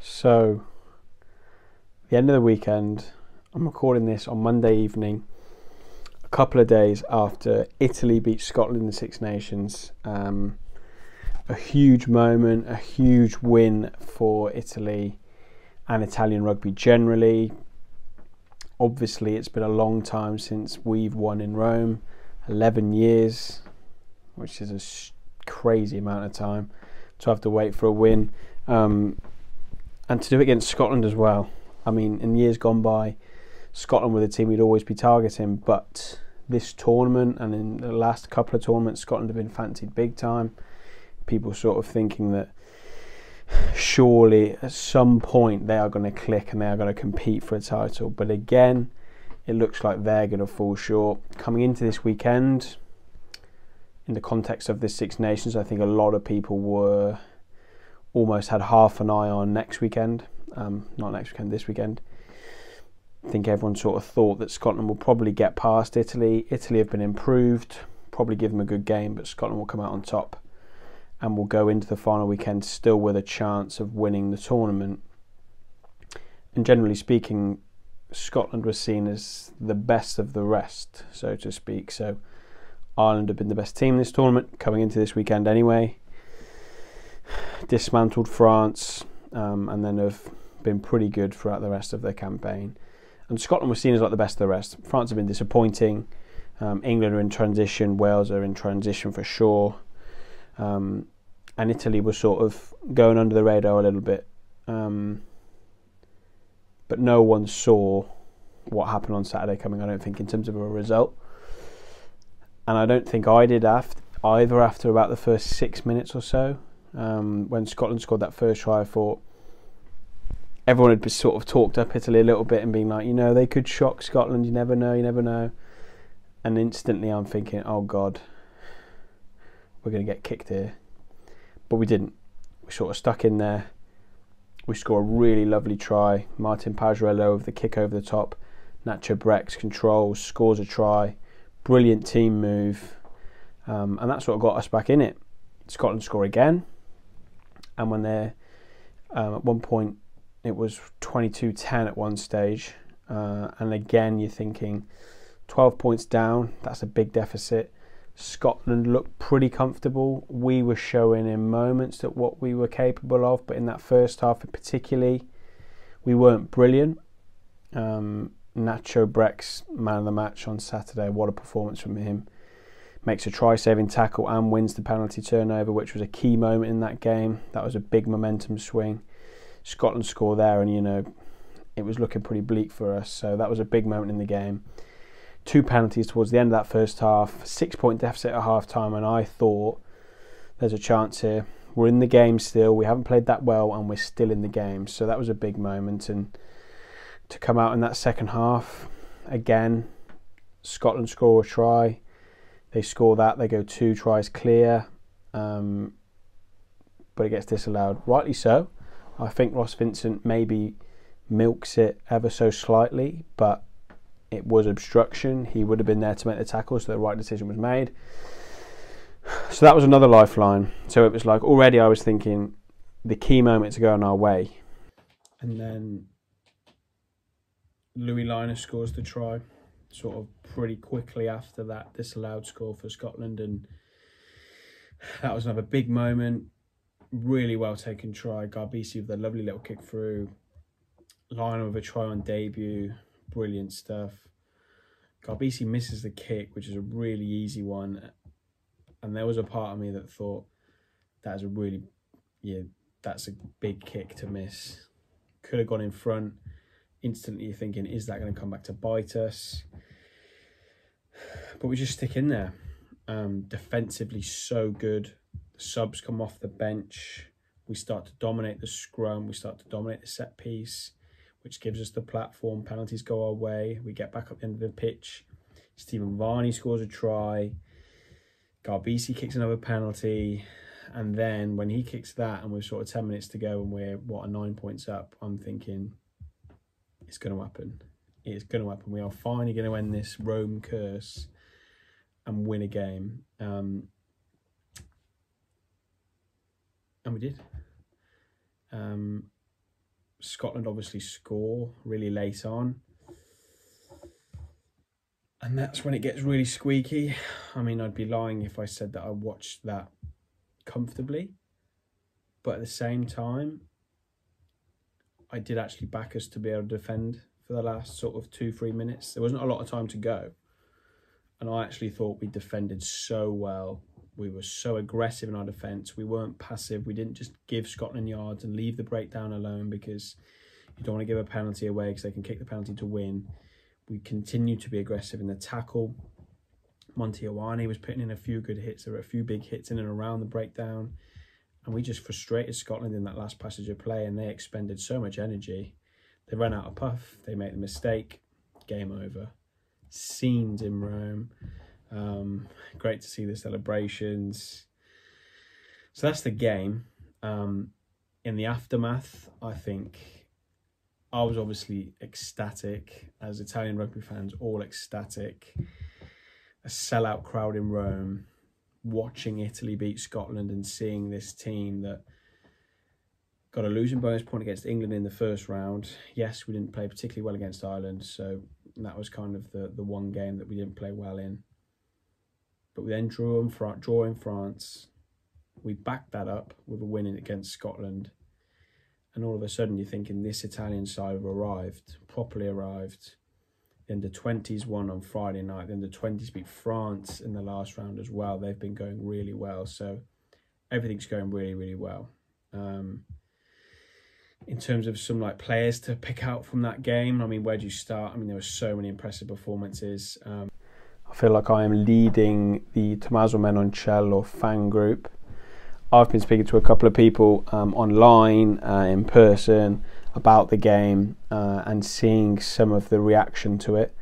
So, the end of the weekend, I'm recording this on Monday evening, a couple of days after Italy beat Scotland in the Six Nations. A huge moment, a huge win for Italy and Italian rugby generally. Obviously, it's been a long time since we've won in Rome, 11 years, which is a crazy amount of time to have to wait for a win. And to do it against Scotland as well. I mean, in years gone by, Scotland were the team we'd always be targeting, but this tournament and in the last couple of tournaments, Scotland have been fancied big time. People sort of thinking that surely at some point they are going to click and they are going to compete for a title. But again, it looks like they're going to fall short. Coming into this weekend, in the context of this Six Nations, I think a lot of people were almost had half an eye on next weekend. Not next weekend, this weekend. I think everyone sort of thought that Scotland will probably get past Italy. Italy have been improved, probably give them a good game, but Scotland will come out on top and will go into the final weekend still with a chance of winning the tournament. And generally speaking, Scotland was seen as the best of the rest, so to speak. So Ireland have been the best team this tournament, coming into this weekend anyway. Dismantled France, and then have been pretty good throughout the rest of their campaign. And Scotland was seen as like the best of the rest. France have been disappointing. England are in transition. Wales are in transition for sure. And Italy was sort of going under the radar a little bit. But no one saw what happened on Saturday coming, I don't think, in terms of a result. And I don't think I did after about the first 6 minutes or so. When Scotland scored that first try, I thought everyone had sort of talked up Italy a little bit and being like, you know, they could shock Scotland, you never know, you never know. And instantly I'm thinking, oh God, we're going to get kicked here. But we didn't. We sort of stuck in there. We score a really lovely try. Martin Pajarello with the kick over the top. Nacho Brex controls, scores a try. Brilliant team move. And that's what got us back in it. Scotland score again. And when they're at one point, it was 22-10 at one stage. And again, you're thinking 12 points down. That's a big deficit. Scotland looked pretty comfortable. We were showing in moments that what we were capable of, but in that first half particularly, we weren't brilliant. Nacho Brex, man of the match on Saturday. What a performance from him. Makes a try-saving tackle and wins the penalty turnover, which was a key moment in that game. That was a big momentum swing. Scotland score there, and you know, it was looking pretty bleak for us. So that was a big moment in the game. 2 penalties towards the end of that first half. 6-point deficit at half-time, and I thought there's a chance here. We're in the game still. We haven't played that well, and we're still in the game. So that was a big moment. And to come out in that second half, again, Scotland score a try. They score that, they go 2 tries clear, but it gets disallowed. Rightly so. I think Ross Vincent maybe milks it ever so slightly, but it was obstruction. He would have been there to make the tackle, so the right decision was made. So that was another lifeline. So it was like, already I was thinking the key moment to go on our way. And then Louis Lyness scores the try, sort of pretty quickly after that disallowed score for Scotland, and that was another big moment. Really well taken try. Garbisi with a lovely little kick through. Lyness with a try on debut. Brilliant stuff. Garbisi misses the kick, which is a really easy one, and there was a part of me that thought that's a big kick to miss. Could have gone in front. Instantly you're thinking, is that going to come back to bite us? But we just stick in there. Defensively so good. The subs come off the bench. We start to dominate the scrum. We start to dominate the set piece, which gives us the platform. Penalties go our way. We get back up the end of the pitch. Stephen Varney scores a try. Garbisi kicks another penalty. And then when he kicks that and we're sort of 10 minutes to go and we're, 9 points up, I'm thinking, it's going to happen. It's going to happen. We are finally going to end this Rome curse. and win a game. And we did. Scotland obviously score really late on. And that's when it gets really squeaky. I mean, I'd be lying if I said that I watched that comfortably. But at the same time, I did actually back us to be able to defend for the last sort of 2-3 minutes. There wasn't a lot of time to go. And I actually thought we defended so well. We were so aggressive in our defence. We weren't passive. We didn't just give Scotland yards and leave the breakdown alone, because you don't want to give a penalty away because they can kick the penalty to win. We continued to be aggressive in the tackle. Montiawani was putting in a few good hits. There were a few big hits in and around the breakdown. And we just frustrated Scotland in that last passage of play, and they expended so much energy. They ran out of puff. They made the mistake. Game over. Scenes in Rome. Great to see the celebrations. So that's the game. In the aftermath, I think I was obviously ecstatic, as Italian rugby fans, all ecstatic. A sellout crowd in Rome, watching Italy beat Scotland and seeing this team that got a losing bonus point against England in the first round. Yes, we didn't play particularly well against Ireland, so that was kind of the one game that we didn't play well in. But we then draw in France. We backed that up with a win against Scotland. And all of a sudden you're thinking this Italian side have arrived, properly arrived. The under-20s won on Friday night. The under-20s beat France in the last round as well. They've been going really well. So everything's going really, really well. In terms of some players to pick out from that game, I mean, where do you start? I mean, there were so many impressive performances. I feel like I am leading the CallmeMarcello fan group. I've been speaking to a couple of people online, in person, about the game and seeing some of the reaction to it.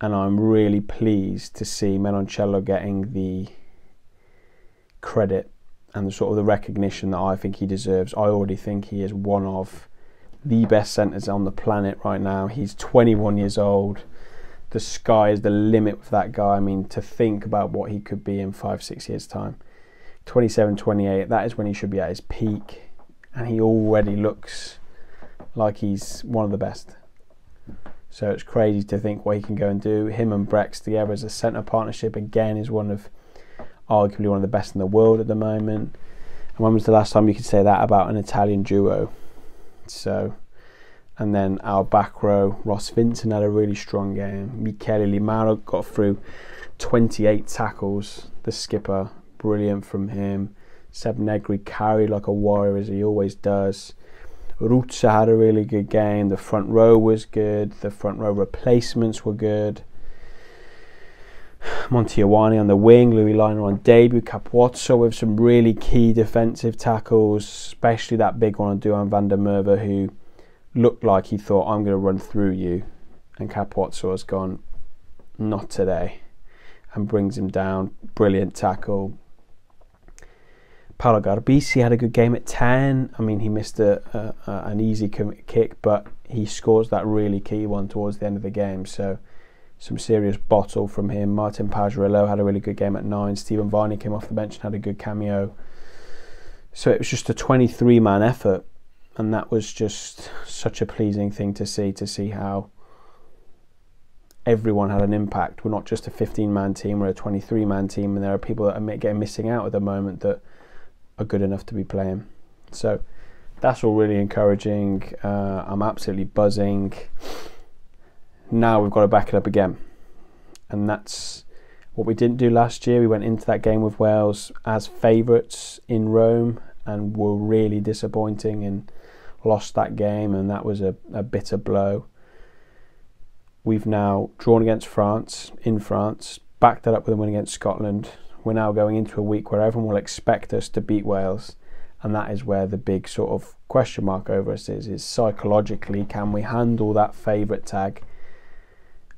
And I'm really pleased to see Marcello getting the credit and the sort of the recognition that I think he deserves. I already think he is one of the best centres on the planet right now. He's 21 years old. The sky is the limit with that guy. I mean, to think about what he could be in 5-6 years' time. 27, 28, that is when he should be at his peak. And he already looks like he's one of the best. So it's crazy to think what he can go and do. Him and Brex together as a centre partnership, again, is arguably one of the best in the world at the moment. And when was the last time you could say that about an Italian duo? So, and then our back row, Ross Vincent had a really strong game. Michele Limaro got through 28 tackles. The skipper, brilliant from him. Seb Negri carried like a warrior, as he always does. Ruzza had a really good game. The front row was good. The front row replacements were good. Montiawani on the wing, Louis Liner on debut, Capuozzo with some really key defensive tackles, especially that big one on Duhan van der Merwe, who looked like he thought, I'm going to run through you. And Capuozzo has gone, not today, and brings him down. Brilliant tackle. Paolo Garbisi had a good game at 10. I mean, he missed an easy kick, but he scores that really key one towards the end of the game. So some serious bottle from him. Martin Pagerillo had a really good game at 9. Stephen Varney came off the bench and had a good cameo. So it was just a 23-man effort, and that was just such a pleasing thing to see how everyone had an impact. We're not just a 15-man team, we're a 23-man team, and there are people that are missing out at the moment that are good enough to be playing. So that's all really encouraging. I'm absolutely buzzing. Now we've got to back it up again, and that's what we didn't do last year. We went into that game with Wales as favourites in Rome and were really disappointing and lost that game, and that was a bitter blow. We've now drawn against France in France, backed that up with a win against Scotland. We're now going into a week where everyone will expect us to beat Wales, and that is where the big sort of question mark over us is psychologically, can we handle that favourite tag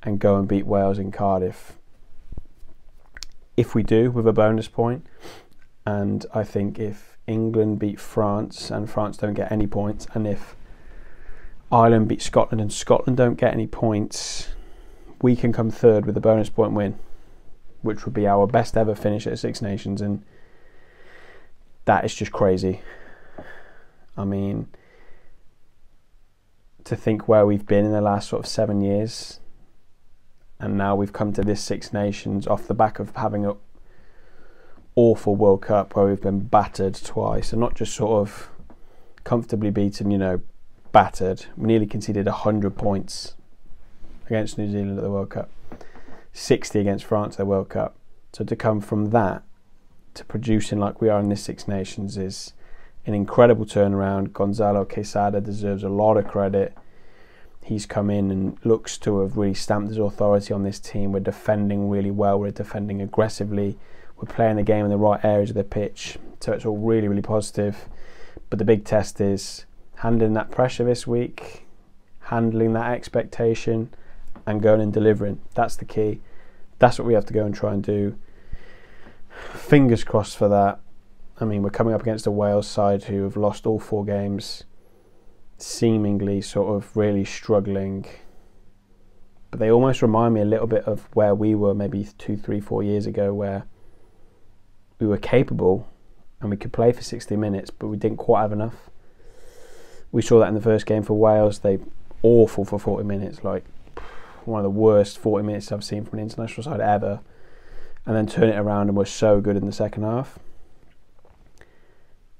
and go and beat Wales in Cardiff? If we do, with a bonus point, and I think if England beat France and France don't get any points, and if Ireland beat Scotland and Scotland don't get any points, we can come third with a bonus point win. which would be our best ever finish at Six Nations, and that is just crazy. I mean, to think where we've been in the last sort of 7 years, and now we've come to this Six Nations off the back of having an awful World Cup where we've been battered twice, and not just sort of comfortably beaten, you know, battered. We nearly conceded 100 points against New Zealand at the World Cup, 60 against France at the World Cup. So to come from that to producing like we are in this Six Nations is an incredible turnaround. Gonzalo Quesada deserves a lot of credit. He's come in and looks to have really stamped his authority on this team. We're defending really well. We're defending aggressively. We're playing the game in the right areas of the pitch. So it's all really, really positive. But the big test is handling that pressure this week, handling that expectation, and going and delivering. That's the key. That's what we have to go and try and do. Fingers crossed for that. I mean, we're coming up against a Wales side who have lost all 4 games, seemingly sort of really struggling. But they almost remind me a little bit of where we were maybe 2, 3, 4 years ago, where we were capable and we could play for 60 minutes, but we didn't quite have enough. We saw that in the first game for Wales. They awful for 40 minutes, like one of the worst 40 minutes I've seen from an international side ever. And then turn it around and were so good in the second half.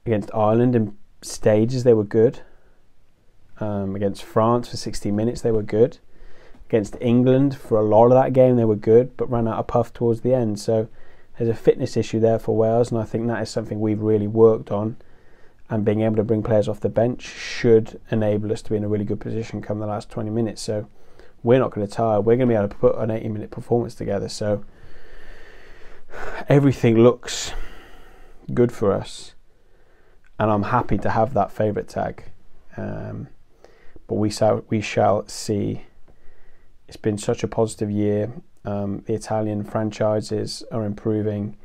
Against Ireland in stages they were good. Against France for 60 minutes they were good. Against England for a lot of that game they were good, but ran out of puff towards the end. So there's a fitness issue there for Wales, and I think that is something we've really worked on. And being able to bring players off the bench should enable us to be in a really good position come the last 20 minutes. So we're not going to tire. We're going to be able to put an 80-minute performance together. So everything looks good for us, and I'm happy to have that favourite tag. But we shall see. It's been such a positive year. The Italian franchises are improving.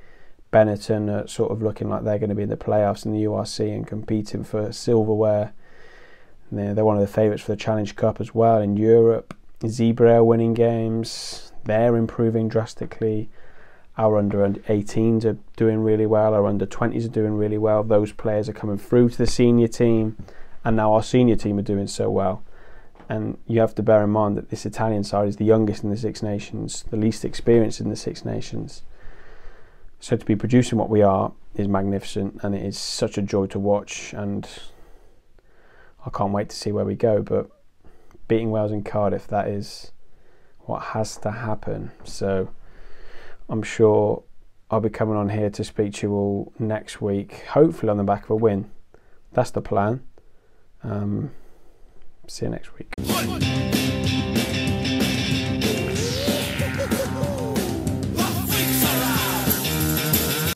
Benetton are sort of looking like they're going to be in the playoffs in the URC and competing for silverware. They're one of the favourites for the Challenge Cup as well in Europe. Zebra are winning games. They're improving drastically. Our under-18s are doing really well. Our under-20s are doing really well. Those players are coming through to the senior team, and now our senior team are doing so well. And you have to bear in mind that this Italian side is the youngest in the Six Nations, the least experienced in the Six Nations. So to be producing what we are is magnificent, and it is such a joy to watch, and I can't wait to see where we go. But beating Wales in Cardiff, that is what has to happen. So I'm sure I'll be coming on here to speak to you all next week, hopefully on the back of a win. That's the plan. See you next week.